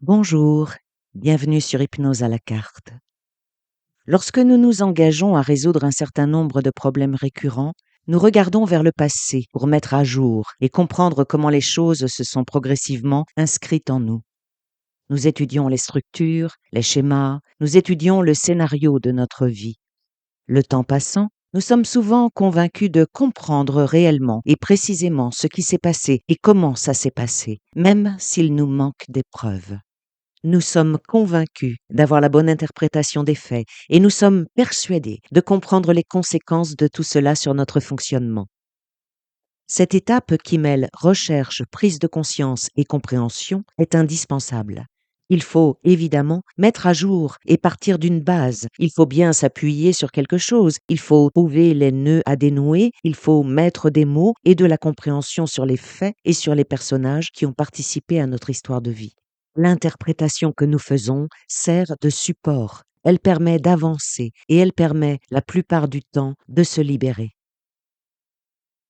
Bonjour, bienvenue sur Hypnose à la carte. Lorsque nous nous engageons à résoudre un certain nombre de problèmes récurrents, nous regardons vers le passé pour mettre à jour et comprendre comment les choses se sont progressivement inscrites en nous. Nous étudions les structures, les schémas, nous étudions le scénario de notre vie. Le temps passant, nous sommes souvent convaincus de comprendre réellement et précisément ce qui s'est passé et comment ça s'est passé, même s'il nous manque des preuves. Nous sommes convaincus d'avoir la bonne interprétation des faits et nous sommes persuadés de comprendre les conséquences de tout cela sur notre fonctionnement. Cette étape qui mêle recherche, prise de conscience et compréhension est indispensable. Il faut évidemment mettre à jour et partir d'une base. Il faut bien s'appuyer sur quelque chose. Il faut trouver les nœuds à dénouer. Il faut mettre des mots et de la compréhension sur les faits et sur les personnages qui ont participé à notre histoire de vie. L'interprétation que nous faisons sert de support. Elle permet d'avancer et elle permet, la plupart du temps, de se libérer.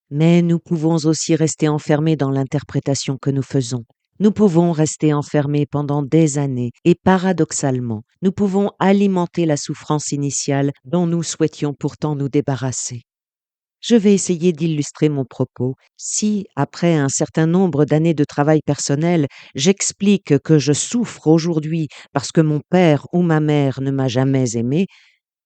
Mais nous pouvons aussi rester enfermés dans l'interprétation que nous faisons. Nous pouvons rester enfermés pendant des années et paradoxalement, nous pouvons alimenter la souffrance initiale dont nous souhaitions pourtant nous débarrasser. Je vais essayer d'illustrer mon propos. Si, après un certain nombre d'années de travail personnel, j'explique que je souffre aujourd'hui parce que mon père ou ma mère ne m'a jamais aimé,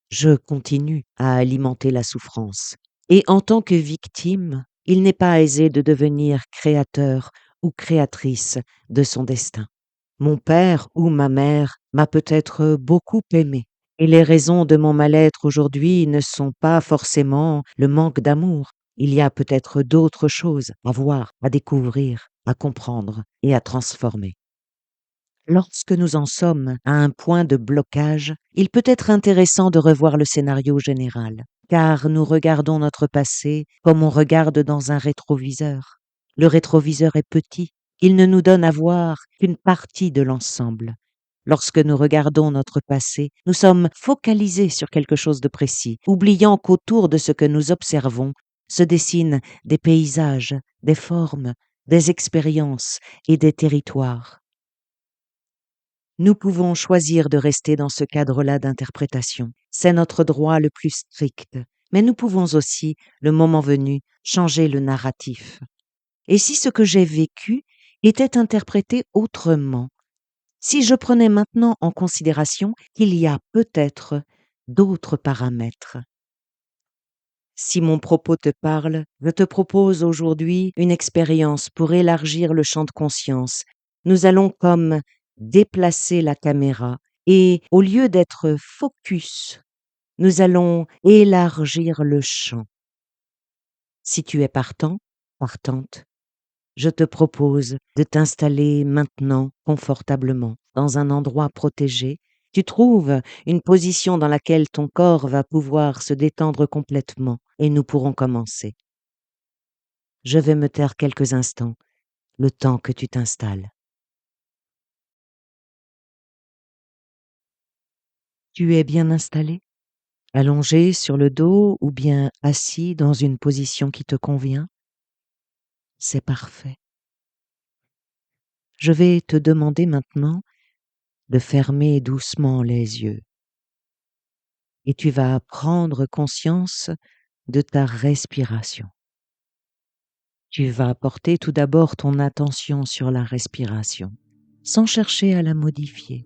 je continue à alimenter la souffrance. Et en tant que victime, il n'est pas aisé de devenir créateur ou créatrice de son destin. Mon père ou ma mère m'a peut-être beaucoup aimé. Et les raisons de mon mal-être aujourd'hui ne sont pas forcément le manque d'amour. Il y a peut-être d'autres choses à voir, à découvrir, à comprendre et à transformer. Lorsque nous en sommes à un point de blocage, il peut être intéressant de revoir le scénario général, car nous regardons notre passé comme on regarde dans un rétroviseur. Le rétroviseur est petit, il ne nous donne à voir qu'une partie de l'ensemble. Lorsque nous regardons notre passé, nous sommes focalisés sur quelque chose de précis, oubliant qu'autour de ce que nous observons se dessinent des paysages, des formes, des expériences et des territoires. Nous pouvons choisir de rester dans ce cadre-là d'interprétation. C'est notre droit le plus strict. Mais nous pouvons aussi, le moment venu, changer le narratif. Et si ce que j'ai vécu était interprété autrement? Si je prenais maintenant en considération qu'il y a peut-être d'autres paramètres. Si mon propos te parle, je te propose aujourd'hui une expérience pour élargir le champ de conscience. Nous allons comme déplacer la caméra et au lieu d'être focus, nous allons élargir le champ. Si tu es partant, partante, je te propose de t'installer maintenant confortablement dans un endroit protégé. Tu trouves une position dans laquelle ton corps va pouvoir se détendre complètement et nous pourrons commencer. Je vais me taire quelques instants, le temps que tu t'installes. Tu es bien installé, allongé sur le dos ou bien assis dans une position qui te convient? C'est parfait. Je vais te demander maintenant de fermer doucement les yeux et tu vas prendre conscience de ta respiration. Tu vas porter tout d'abord ton attention sur la respiration, sans chercher à la modifier.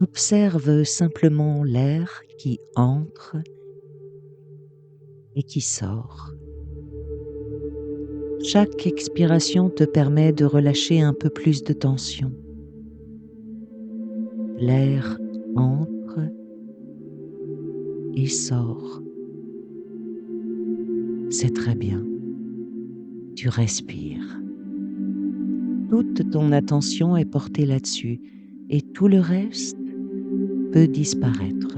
Observe simplement l'air qui entre et qui sort. Chaque expiration te permet de relâcher un peu plus de tension. L'air entre et sort. C'est très bien. Tu respires. Toute ton attention est portée là-dessus et tout le reste peut disparaître.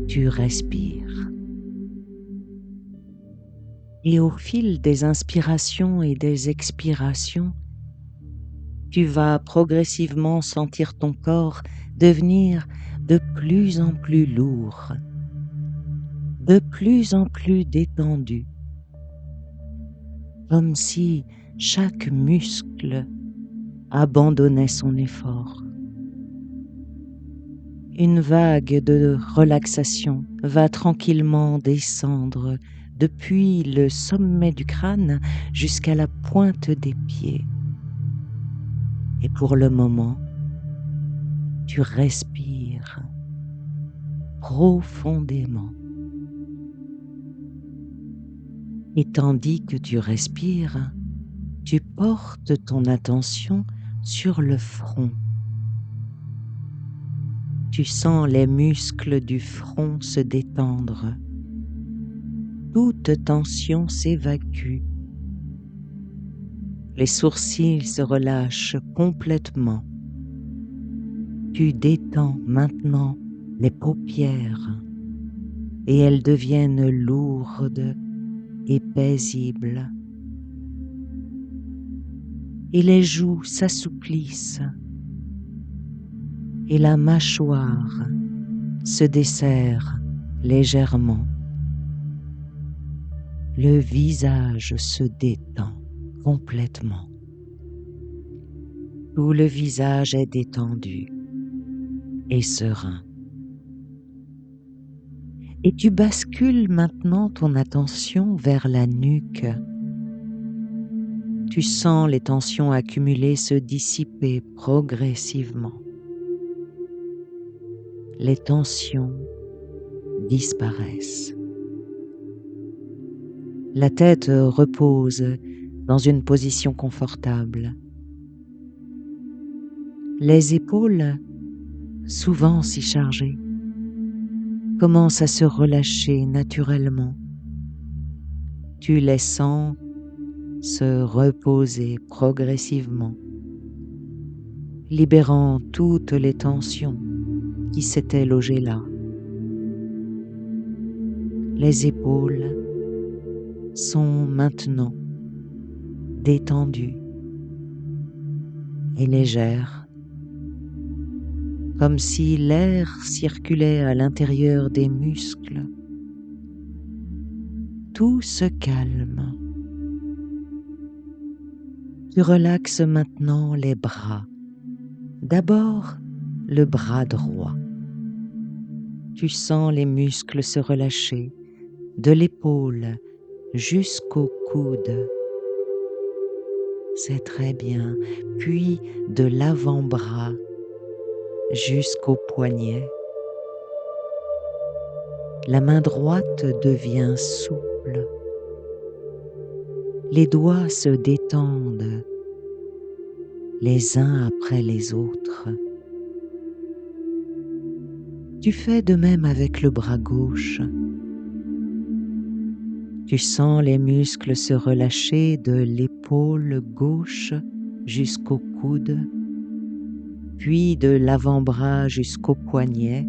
Tu respires. Et au fil des inspirations et des expirations, tu vas progressivement sentir ton corps devenir de plus en plus lourd, de plus en plus détendu, comme si chaque muscle abandonnait son effort. Une vague de relaxation va tranquillement descendre depuis le sommet du crâne jusqu'à la pointe des pieds. Et pour le moment, tu respires profondément. Et tandis que tu respires, tu portes ton attention sur le front. Tu sens les muscles du front se détendre. Toute tension s'évacue. Les sourcils se relâchent complètement. Tu détends maintenant les paupières et elles deviennent lourdes et paisibles. Et les joues s'assouplissent et la mâchoire se desserre légèrement. Le visage se détend complètement. Tout le visage est détendu et serein. Et tu bascules maintenant ton attention vers la nuque. Tu sens les tensions accumulées se dissiper progressivement. Les tensions disparaissent. La tête repose dans une position confortable. Les épaules, souvent si chargées, commencent à se relâcher naturellement. Tu les sens se reposer progressivement, libérant toutes les tensions qui s'étaient logées là. Les épaules sont maintenant détendues et légères, comme si l'air circulait à l'intérieur des muscles. Tout se calme. Tu relaxes maintenant les bras. D'abord, le bras droit. Tu sens les muscles se relâcher de l'épaule jusqu'au coude. C'est très bien. Puis de l'avant-bras jusqu'au poignet. La main droite devient souple. Les doigts se détendent les uns après les autres. Tu fais de même avec le bras gauche. Tu sens les muscles se relâcher de l'épaule gauche jusqu'au coude, puis de l'avant-bras jusqu'au poignet.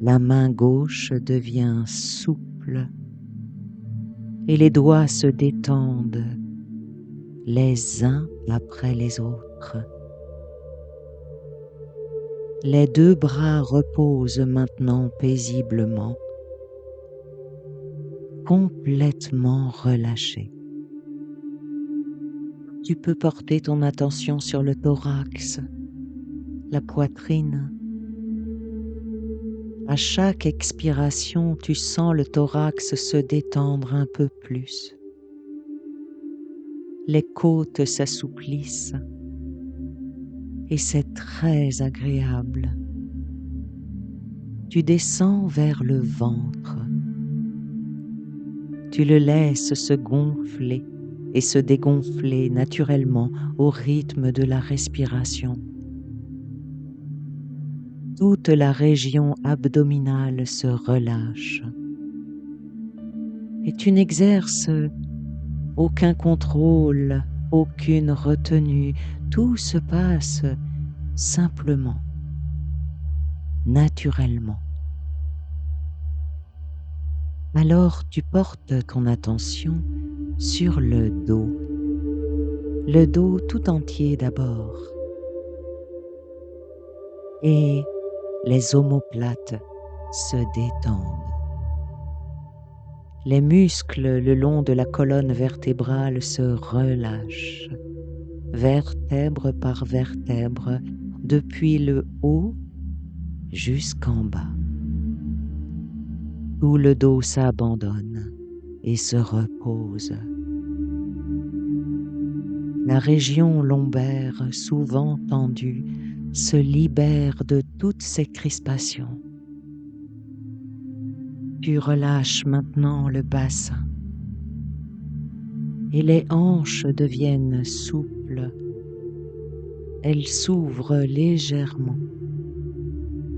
La main gauche devient souple et les doigts se détendent les uns après les autres. Les deux bras reposent maintenant paisiblement, complètement relâchés. Tu peux porter ton attention sur le thorax, la poitrine. À chaque expiration, tu sens le thorax se détendre un peu plus. Les côtes s'assouplissent et c'est très agréable. Tu descends vers le ventre. Tu le laisses se gonfler et se dégonfler naturellement au rythme de la respiration. Toute la région abdominale se relâche et tu n'exerces aucun contrôle, aucune retenue. Tout se passe simplement, naturellement. Alors tu portes ton attention sur le dos tout entier d'abord, et les omoplates se détendent. Les muscles le long de la colonne vertébrale se relâchent vertèbre par vertèbre, depuis le haut jusqu'en bas. Tout le dos s'abandonne et se repose. La région lombaire, souvent tendue, se libère de toutes ses crispations. Tu relâches maintenant le bassin et les hanches deviennent souples. Elles s'ouvrent légèrement.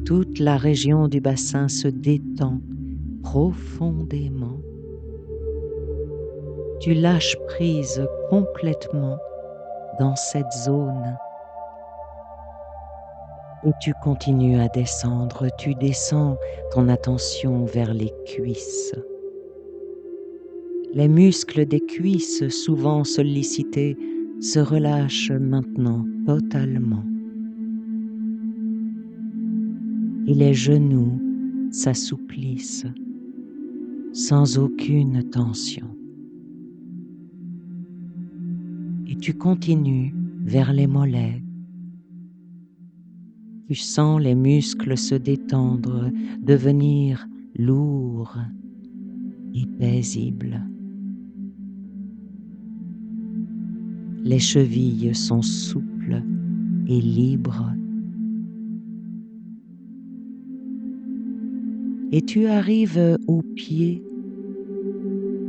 Toute la région du bassin se détend profondément. Tu lâches prise complètement dans cette zone et tu continues à descendre. Tu descends ton attention vers les cuisses. Les muscles des cuisses, souvent sollicités, se relâchent maintenant totalement. Et les genoux s'assouplissent sans aucune tension. Et tu continues vers les mollets. Tu sens les muscles se détendre, devenir lourds et paisibles. Les chevilles sont souples et libres. Et tu arrives aux pieds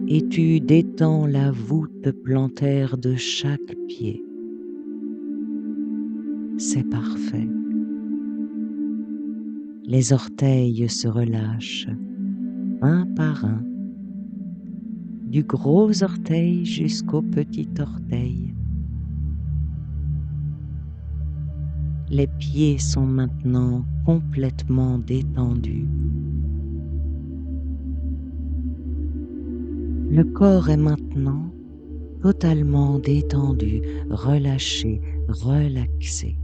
et tu détends la voûte plantaire de chaque pied. C'est parfait. Les orteils se relâchent, un par un, du gros orteil jusqu'au petit orteil. Les pieds sont maintenant complètement détendus. Le corps est maintenant totalement détendu, relâché, relaxé.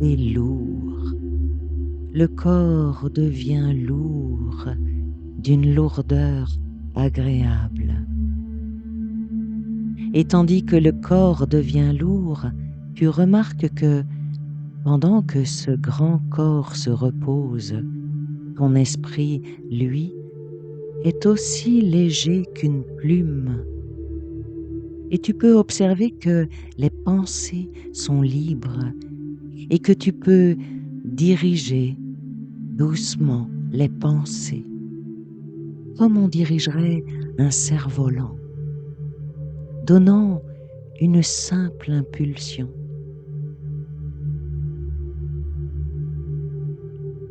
Et lourd. Le corps devient lourd, d'une lourdeur agréable. Et tandis que le corps devient lourd, tu remarques que, pendant que ce grand corps se repose, ton esprit, lui, est aussi léger qu'une plume. Et tu peux observer que les pensées sont libres et que tu peux diriger doucement les pensées, comme on dirigerait un cerf-volant, donnant une simple impulsion.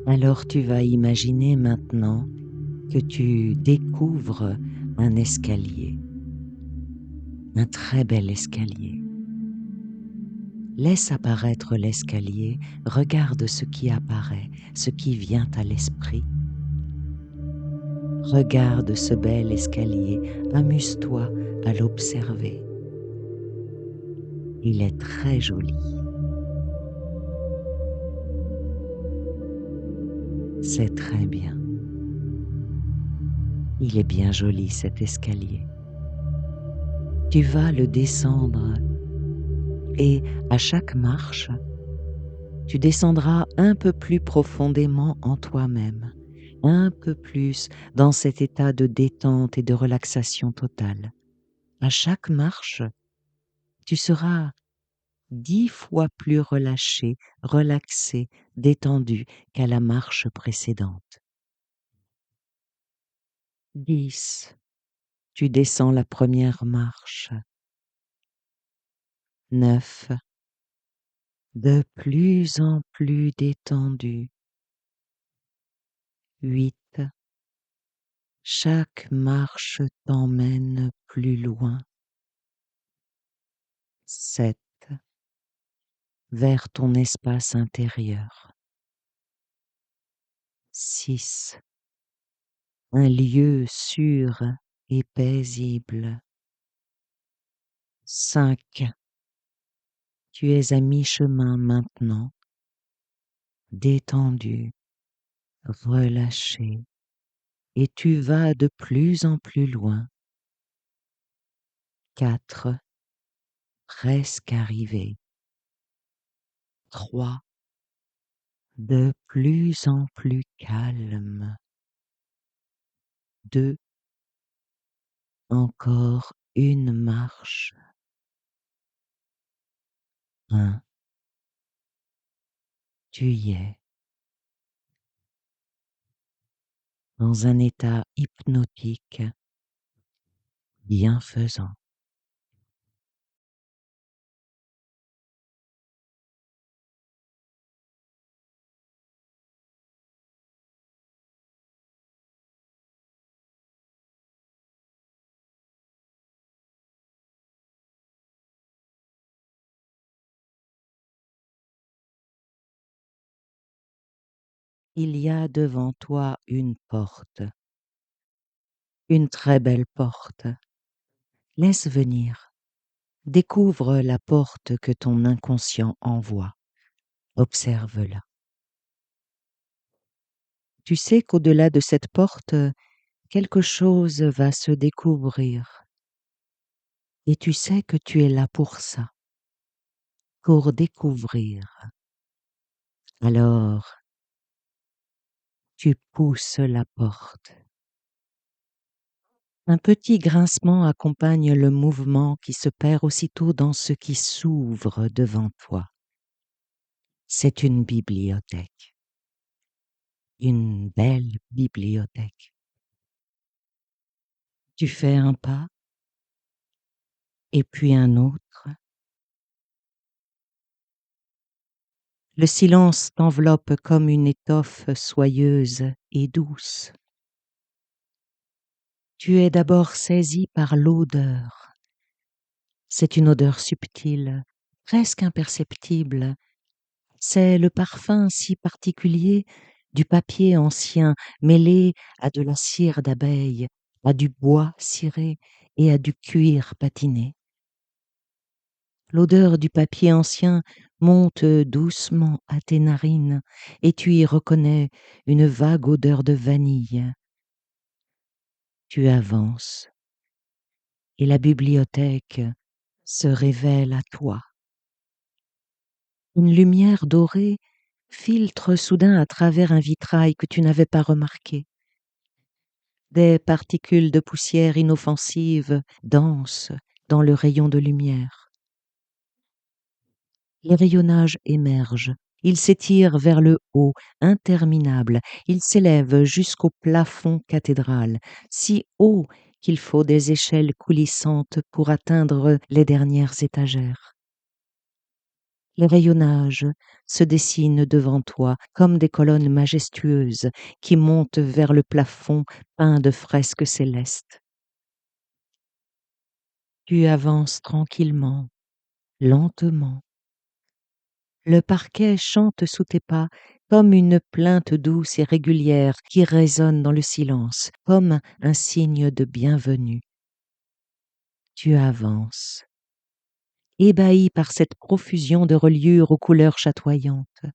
Alors tu vas imaginer maintenant que tu découvres un escalier, un très bel escalier. Laisse apparaître l'escalier, regarde ce qui apparaît, ce qui vient à l'esprit. Regarde ce bel escalier, amuse-toi à l'observer. Il est très joli. C'est très bien. Il est bien joli cet escalier. Tu vas le descendre et à chaque marche, tu descendras un peu plus profondément en toi-même, un peu plus dans cet état de détente et de relaxation totale. À chaque marche, tu seras 10 fois plus relâché, relaxé, détendu qu'à la marche précédente. 10. Tu descends la première marche. 9. De plus en plus détendu. 8. Chaque marche t'emmène plus loin. 7. Vers ton espace intérieur. 6. Un lieu sûr et paisible. 5. Tu es à mi-chemin maintenant, détendu, relâché, et tu vas de plus en plus loin. 4. presque arrivé. 3, de plus en plus calme. 2, encore une marche. 1, tu y es, dans un état hypnotique, bienfaisant. Il y a devant toi une porte, une très belle porte. Laisse venir. Découvre la porte que ton inconscient envoie. Observe-la. Tu sais qu'au-delà de cette porte, quelque chose va se découvrir. Et tu sais que tu es là pour ça, pour découvrir. Alors, tu pousses la porte. Un petit grincement accompagne le mouvement qui se perd aussitôt dans ce qui s'ouvre devant toi. C'est une bibliothèque, une belle bibliothèque. Tu fais un pas, et puis un autre. Le silence t'enveloppe comme une étoffe soyeuse et douce. Tu es d'abord saisi par l'odeur. C'est une odeur subtile, presque imperceptible. C'est le parfum si particulier du papier ancien mêlé à de la cire d'abeille, à du bois ciré et à du cuir patiné. L'odeur du papier ancien monte doucement à tes narines et tu y reconnais une vague odeur de vanille. Tu avances et la bibliothèque se révèle à toi. Une lumière dorée filtre soudain à travers un vitrail que tu n'avais pas remarqué. Des particules de poussière inoffensives dansent dans le rayon de lumière. Les rayonnages émergent. Ils s'étirent vers le haut, interminables. Ils s'élèvent jusqu'au plafond cathédral, si haut qu'il faut des échelles coulissantes pour atteindre les dernières étagères. Les rayonnages se dessinent devant toi comme des colonnes majestueuses qui montent vers le plafond peint de fresques célestes. Tu avances tranquillement, lentement. Le parquet chante sous tes pas comme une plainte douce et régulière qui résonne dans le silence, comme un signe de bienvenue. Tu avances, ébahi par cette profusion de reliures aux couleurs chatoyantes.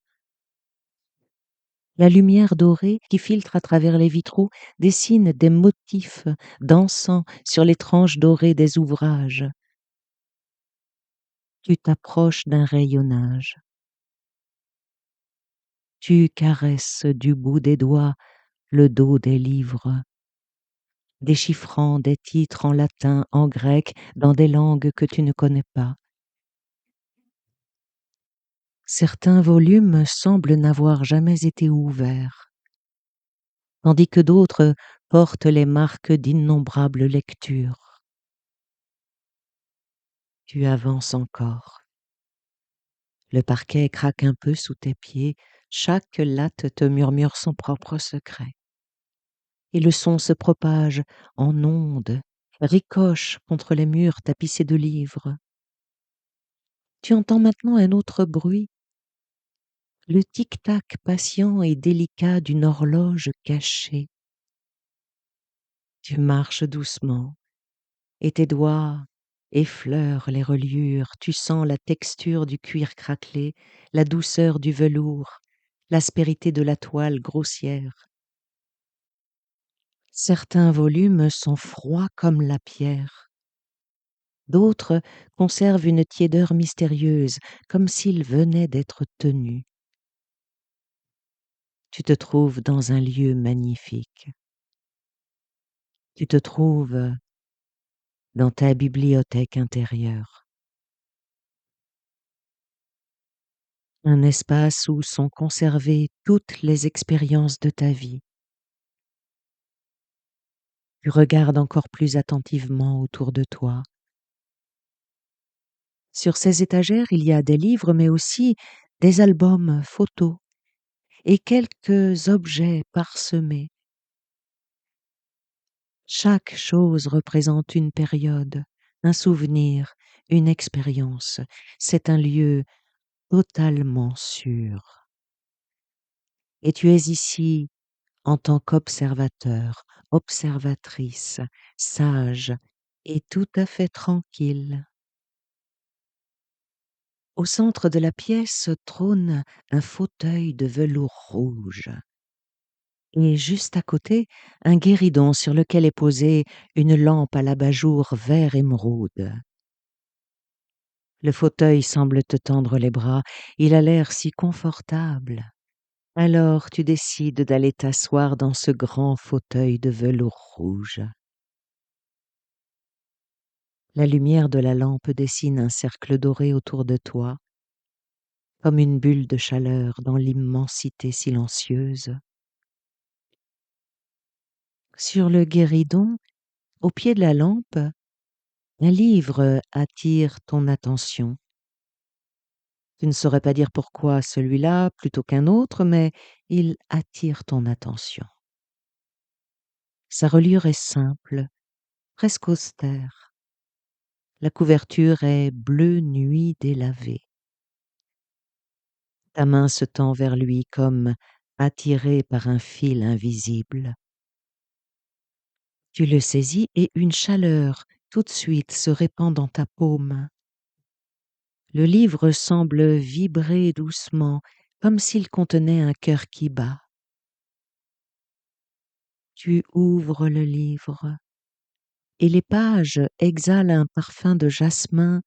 La lumière dorée qui filtre à travers les vitraux dessine des motifs dansant sur les tranches dorées des ouvrages. Tu t'approches d'un rayonnage. Tu caresses du bout des doigts le dos des livres, déchiffrant des titres en latin, en grec, dans des langues que tu ne connais pas. Certains volumes semblent n'avoir jamais été ouverts, tandis que d'autres portent les marques d'innombrables lectures. Tu avances encore. Le parquet craque un peu sous tes pieds, chaque latte te murmure son propre secret. Et le son se propage en ondes, ricoche contre les murs tapissés de livres. Tu entends maintenant un autre bruit, le tic-tac patient et délicat d'une horloge cachée. Tu marches doucement, et tes doigts effleurent les reliures, tu sens la texture du cuir craquelé, la douceur du velours, l'aspérité de la toile grossière. Certains volumes sont froids comme la pierre, D'autres conservent une tiédeur mystérieuse, comme s'ils venaient d'être tenus. Tu te trouves dans un lieu magnifique. Tu te trouves dans ta bibliothèque intérieure. Un espace où sont conservées toutes les expériences de ta vie. Tu regardes encore plus attentivement autour de toi. Sur ces étagères, il y a des livres, mais aussi des albums photos et quelques objets parsemés. Chaque chose représente une période, un souvenir, une expérience. C'est un lieu totalement sûr. Et tu es ici en tant qu'observateur, observatrice, sage et tout à fait tranquille. Au centre de la pièce trône un fauteuil de velours rouge et juste à côté, un guéridon sur lequel est posée une lampe à l'abat-jour vert émeraude. Le fauteuil semble te tendre les bras, il a l'air si confortable. Alors tu décides d'aller t'asseoir dans ce grand fauteuil de velours rouge. La lumière de la lampe dessine un cercle doré autour de toi, comme une bulle de chaleur dans l'immensité silencieuse. Sur le guéridon, au pied de la lampe, un livre attire ton attention. Tu ne saurais pas dire pourquoi celui-là plutôt qu'un autre, mais il attire ton attention. Sa reliure est simple, presque austère. La couverture est bleu nuit délavée. Ta main se tend vers lui comme attirée par un fil invisible. Tu le saisis et une chaleur tout de suite se répand dans ta paume. Le livre semble vibrer doucement, comme s'il contenait un cœur qui bat. Tu ouvres le livre et les pages exhalent un parfum de jasmin.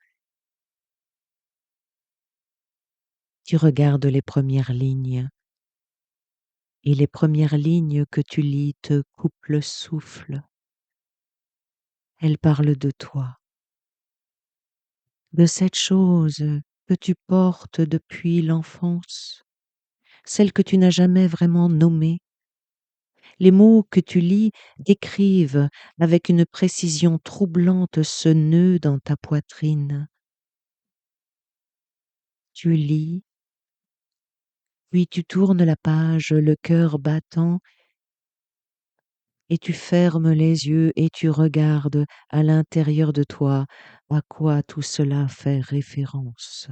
Tu regardes les premières lignes et les premières lignes que tu lis te coupent le souffle. Elles parlent de toi, de cette chose que tu portes depuis l'enfance, celle que tu n'as jamais vraiment nommée. Les mots que tu lis décrivent avec une précision troublante ce nœud dans ta poitrine. Tu lis, puis tu tournes la page, le cœur battant, et tu fermes les yeux et tu regardes à l'intérieur de toi à quoi tout cela fait référence.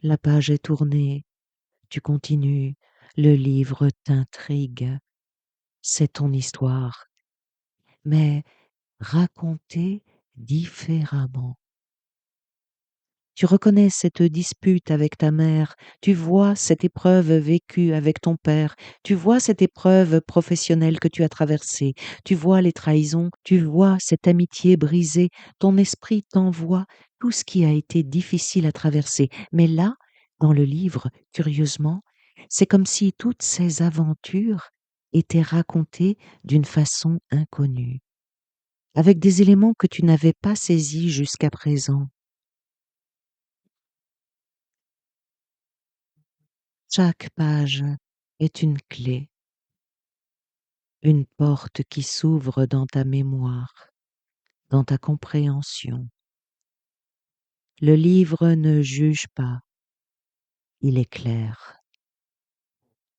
La page est tournée, tu continues, le livre t'intrigue, c'est ton histoire, mais racontée différemment. Tu reconnais cette dispute avec ta mère, tu vois cette épreuve vécue avec ton père, tu vois cette épreuve professionnelle que tu as traversée, tu vois les trahisons, tu vois cette amitié brisée, ton esprit t'envoie tout ce qui a été difficile à traverser. Mais là, dans le livre, curieusement, c'est comme si toutes ces aventures étaient racontées d'une façon inconnue, avec des éléments que tu n'avais pas saisis jusqu'à présent. Chaque page est une clé, une porte qui s'ouvre dans ta mémoire, dans ta compréhension. Le livre ne juge pas, il éclaire.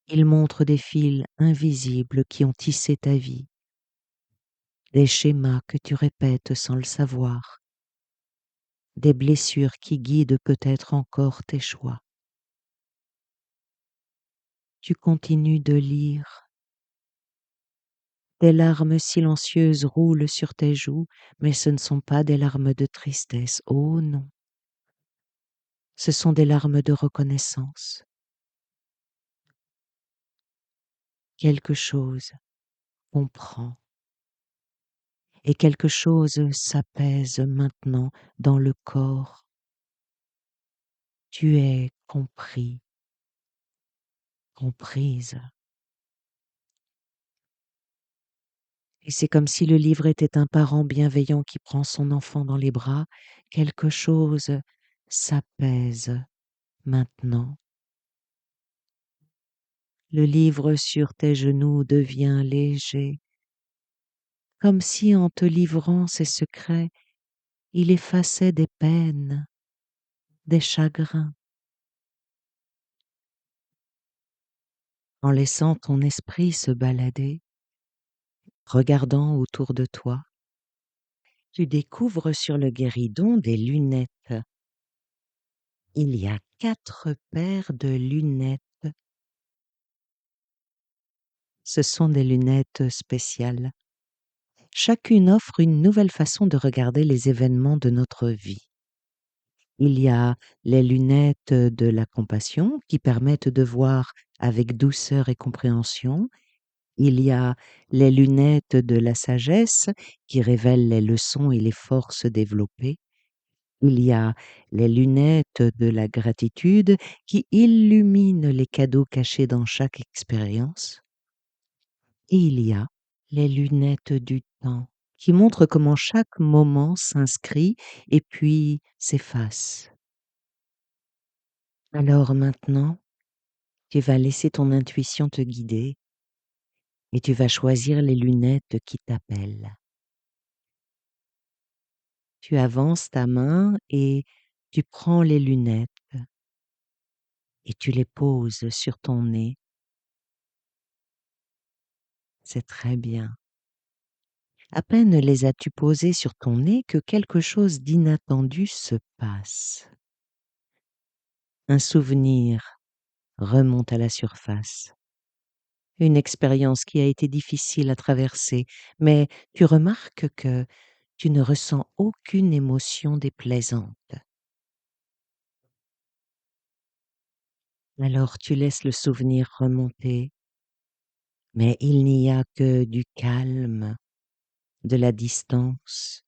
Il montre des fils invisibles qui ont tissé ta vie, des schémas que tu répètes sans le savoir, des blessures qui guident peut-être encore tes choix. Tu continues de lire. Des larmes silencieuses roulent sur tes joues, mais ce ne sont pas des larmes de tristesse. Oh non, ce sont des larmes de reconnaissance. Quelque chose comprend. et quelque chose s'apaise maintenant dans le corps. Tu es compris, comprise. Et c'est comme si le livre était un parent bienveillant qui prend son enfant dans les bras. Quelque chose s'apaise maintenant. Le livre sur tes genoux devient léger, comme si en te livrant ses secrets, il effaçait des peines, des chagrins, en laissant ton esprit se balader, regardant autour de toi. Tu découvres sur le guéridon des lunettes. Il y a 4 paires de lunettes. Ce sont des lunettes spéciales. Chacune offre une nouvelle façon de regarder les événements de notre vie. Il y a les lunettes de la compassion qui permettent de voir avec douceur et compréhension. Il y a les lunettes de la sagesse qui révèlent les leçons et les forces développées. Il y a les lunettes de la gratitude qui illuminent les cadeaux cachés dans chaque expérience. Et il y a les lunettes du temps qui montrent comment chaque moment s'inscrit et puis s'efface. Alors maintenant, tu vas laisser ton intuition te guider et tu vas choisir les lunettes qui t'appellent. Tu avances ta main et tu prends les lunettes et tu les poses sur ton nez. C'est très bien. À peine les as-tu posées sur ton nez que quelque chose d'inattendu se passe. Un souvenir remonte à la surface. Une expérience qui a été difficile à traverser, mais tu remarques que tu ne ressens aucune émotion déplaisante. Alors tu laisses le souvenir remonter, mais il n'y a que du calme, de la distance.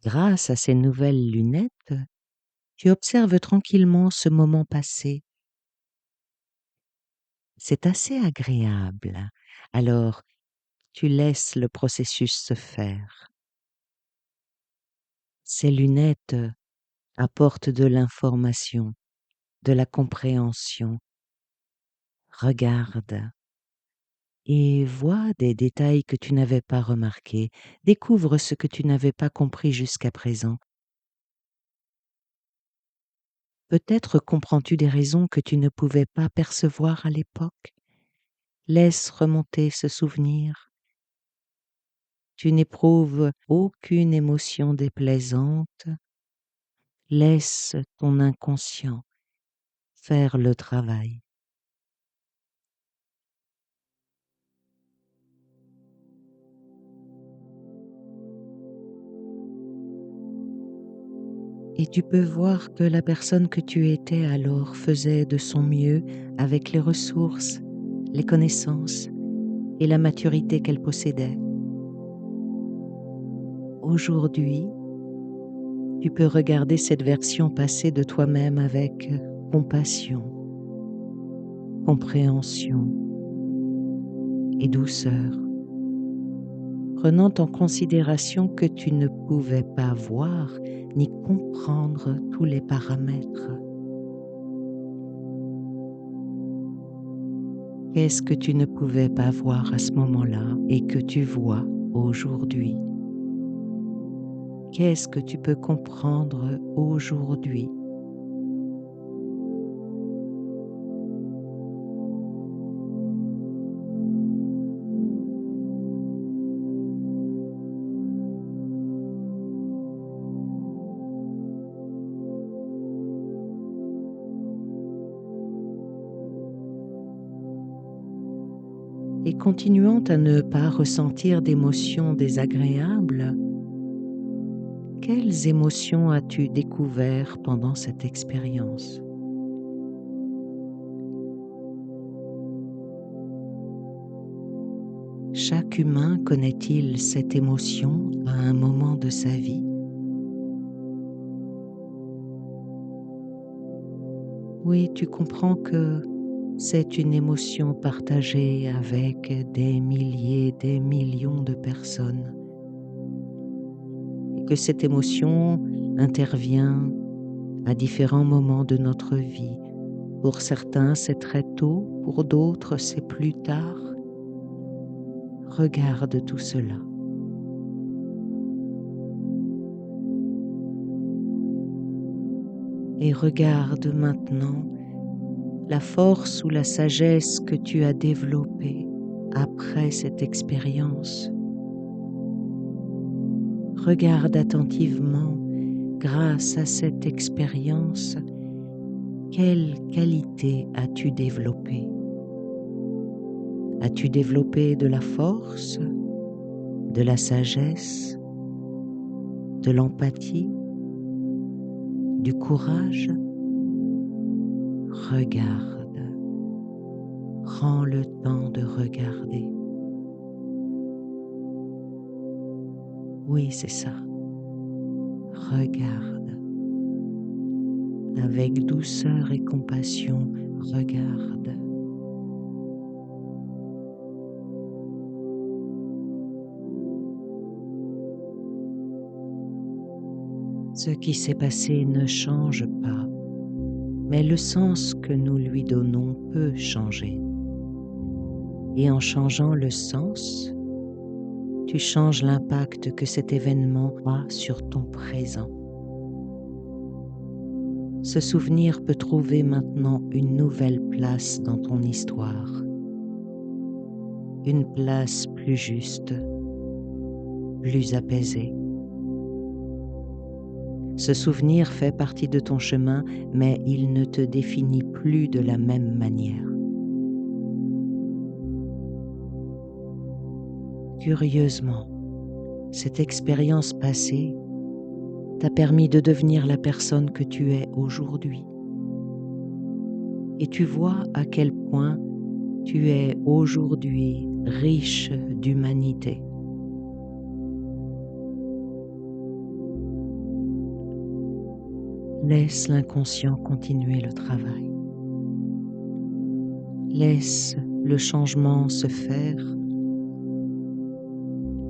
Grâce à ces nouvelles lunettes, tu observes tranquillement ce moment passé. C'est assez agréable. Alors, tu laisses le processus se faire. Ces lunettes apportent de l'information, de la compréhension. Regarde et vois des détails que tu n'avais pas remarqués. Découvre ce que tu n'avais pas compris jusqu'à présent. Peut-être comprends-tu des raisons que tu ne pouvais pas percevoir à l'époque. Laisse remonter ce souvenir. Tu n'éprouves aucune émotion déplaisante. Laisse ton inconscient faire le travail. Et tu peux voir que la personne que tu étais alors faisait de son mieux avec les ressources, les connaissances et la maturité qu'elle possédait. Aujourd'hui, tu peux regarder cette version passée de toi-même avec compassion, compréhension et douceur, prenant en considération que tu ne pouvais pas voir ni comprendre tous les paramètres. Qu'est-ce que tu ne pouvais pas voir à ce moment-là et que tu vois aujourd'hui? Qu'est-ce que tu peux comprendre aujourd'hui? Et continuant à ne pas ressentir d'émotions désagréables, quelles émotions as-tu découvert pendant cette expérience? Chaque humain connaît-il cette émotion à un moment de sa vie? Oui, tu comprends que c'est une émotion partagée avec des milliers, des millions de personnes et que cette émotion intervient à différents moments de notre vie. Pour certains, c'est très tôt, pour d'autres, c'est plus tard. Regarde tout cela et regarde maintenant la force ou la sagesse que tu as développée après cette expérience. Regarde attentivement, grâce à cette expérience, quelle qualité as-tu développée? As-tu développé de la force, de la sagesse, de l'empathie, du courage? Regarde, prends le temps de regarder. Oui, c'est ça. Regarde. Avec douceur et compassion, regarde. Ce qui s'est passé ne change pas, mais le sens que nous lui donnons peut changer. Et en changeant le sens, tu changes l'impact que cet événement a sur ton présent. Ce souvenir peut trouver maintenant une nouvelle place dans ton histoire, une place plus juste, plus apaisée. Ce souvenir fait partie de ton chemin, mais il ne te définit plus de la même manière. Curieusement, cette expérience passée t'a permis de devenir la personne que tu es aujourd'hui. Et tu vois à quel point tu es aujourd'hui riche d'humanité. Laisse l'inconscient continuer le travail. Laisse le changement se faire.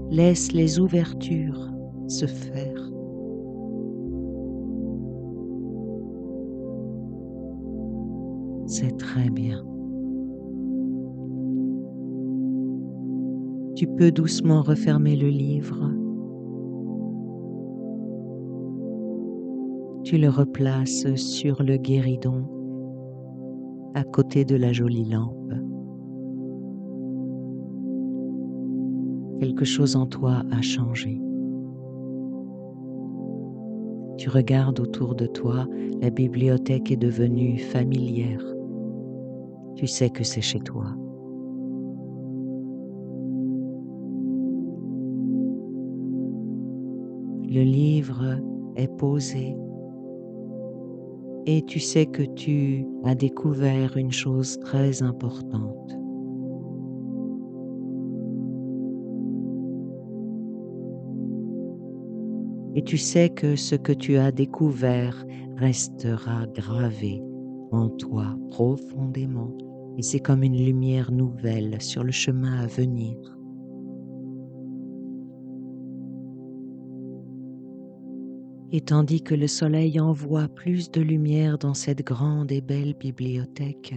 Laisse les ouvertures se faire. C'est très bien. Tu peux doucement refermer le livre. Tu le replaces sur le guéridon, à côté de la jolie lampe. Quelque chose en toi a changé. Tu regardes autour de toi, la bibliothèque est devenue familière. Tu sais que c'est chez toi. Le livre est posé et tu sais que tu as découvert une chose très importante. Et tu sais que ce que tu as découvert restera gravé en toi profondément. Et c'est comme une lumière nouvelle sur le chemin à venir. Et tandis que le soleil envoie plus de lumière dans cette grande et belle bibliothèque,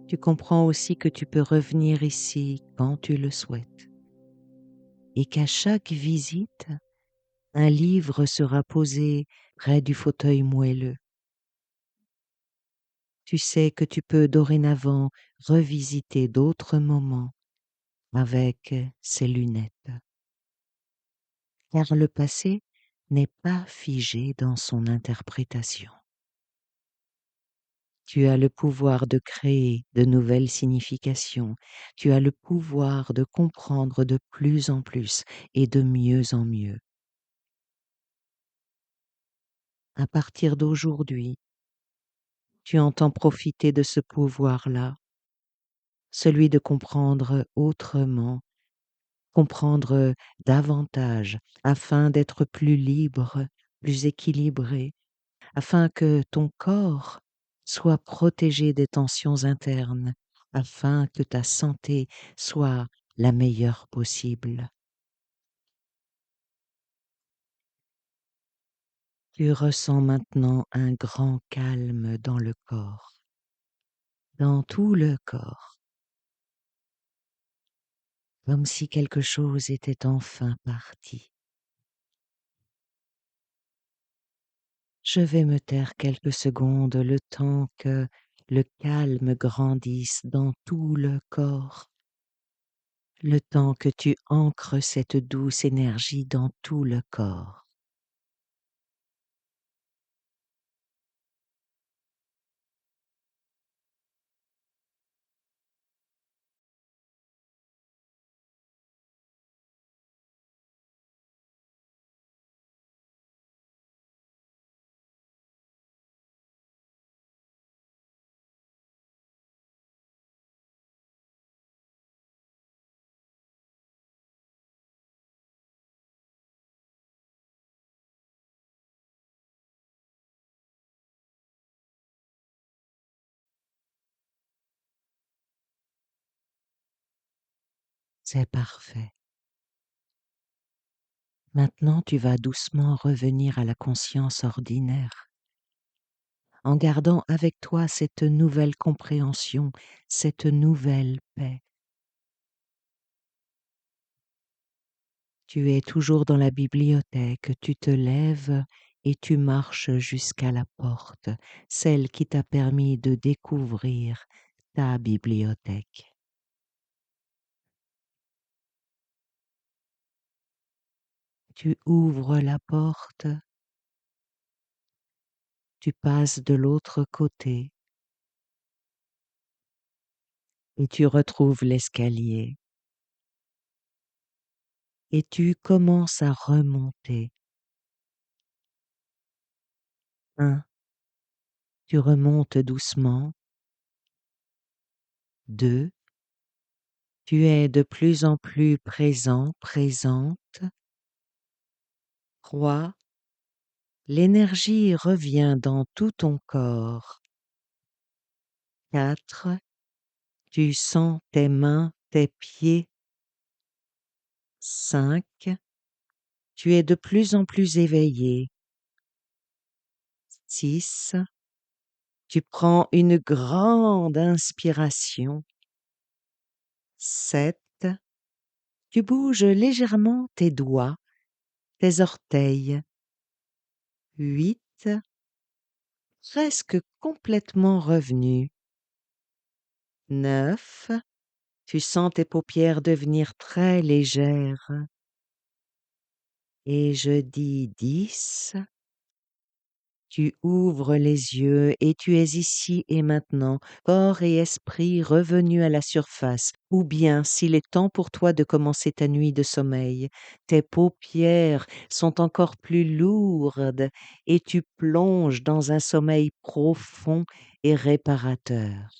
tu comprends aussi que tu peux revenir ici quand tu le souhaites. Et qu'à chaque visite, un livre sera posé près du fauteuil moelleux. Tu sais que tu peux dorénavant revisiter d'autres moments avec ces lunettes. Car le passé n'est pas figé dans son interprétation. Tu as le pouvoir de créer de nouvelles significations. Tu as le pouvoir de comprendre de plus en plus et de mieux en mieux. À partir d'aujourd'hui, tu entends profiter de ce pouvoir-là celui de comprendre autrement, comprendre davantage, afin d'être plus libre, plus équilibré, afin que ton corps soit protégé des tensions internes, afin que ta santé soit la meilleure possible. Tu ressens maintenant un grand calme dans le corps, dans tout le corps, comme si quelque chose était enfin parti. Je vais me taire quelques secondes le temps que le calme grandisse dans tout le corps, le temps que tu ancres cette douce énergie dans tout le corps. C'est parfait. Maintenant, tu vas doucement revenir à la conscience ordinaire, en gardant avec toi cette nouvelle compréhension, cette nouvelle paix. Tu es toujours dans la bibliothèque, tu te lèves et tu marches jusqu'à la porte, celle qui t'a permis de découvrir ta bibliothèque. Tu ouvres la porte, tu passes de l'autre côté et tu retrouves l'escalier et tu commences à remonter. 1, tu remontes doucement. 2, tu es de plus en plus présent, présente. 3, l'énergie revient dans tout ton corps. 4, tu sens tes mains, tes pieds. 5, tu es de plus en plus éveillé. 6, tu prends une grande inspiration. 7, tu bouges légèrement tes doigts, tes orteils. 8, presque complètement revenu. 9, tu sens tes paupières devenir très légères. Et je dis 10, tu ouvres les yeux et tu es ici et maintenant, corps et esprit revenus à la surface. Ou bien, s'il est temps pour toi de commencer ta nuit de sommeil, tes paupières sont encore plus lourdes et tu plonges dans un sommeil profond et réparateur.